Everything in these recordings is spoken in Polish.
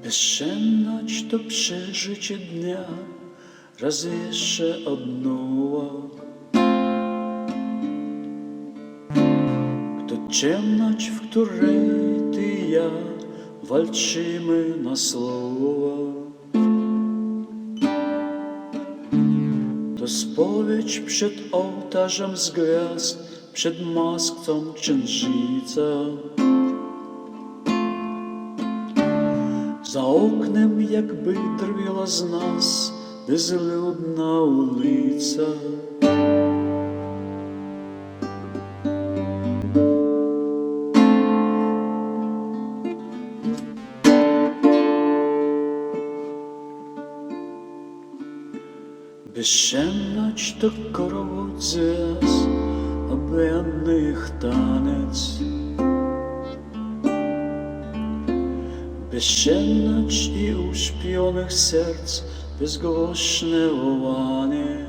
Bezsenność to przeżycie dnia, raz jeszcze od nowa. To ciemność, w której ty i ja walczymy na słowa. To spowiedź przed ołtarzem z gwiazd, przed maską księżyca. Za oknem jakby drwiła z nas bezludna ulica. Bezsenność to korowód zjazd, obojętny ich tanec. Bezsenność i uśpionych serc bezgłośne wołanie.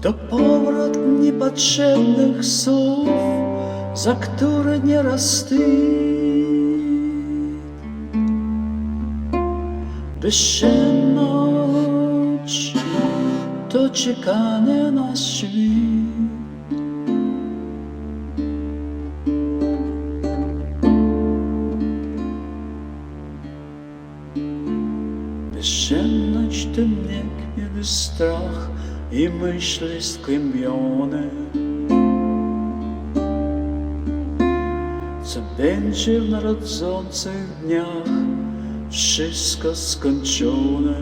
To powrót niepotrzebnych słów, za które nieraz wstyd. Bezsenność to czekanie na świt. Bezsenność to niektóry strach i myśli skłębione. Co będzie w nadchodzących dniach, wszystko skończone.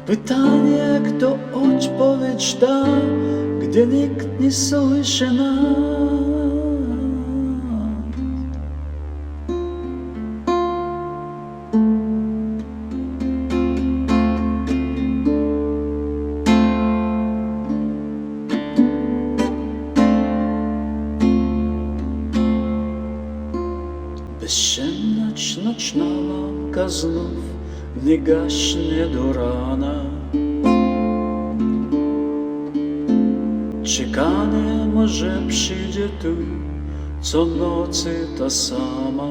Pytanie, kto odpowiedź da, gdy nikt nie słyszy nas. Bezsenność, nocna lampka znów nie gaśnie do rana. Czekanie może przyjdzie tu, co nocy ta sama.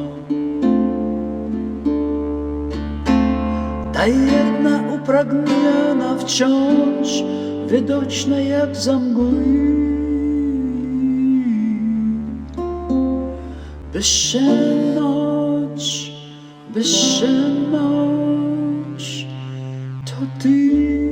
Ta jedna upragniona wciąż, widoczna jak za mgły. Bezsenność, bezsenność, to ty.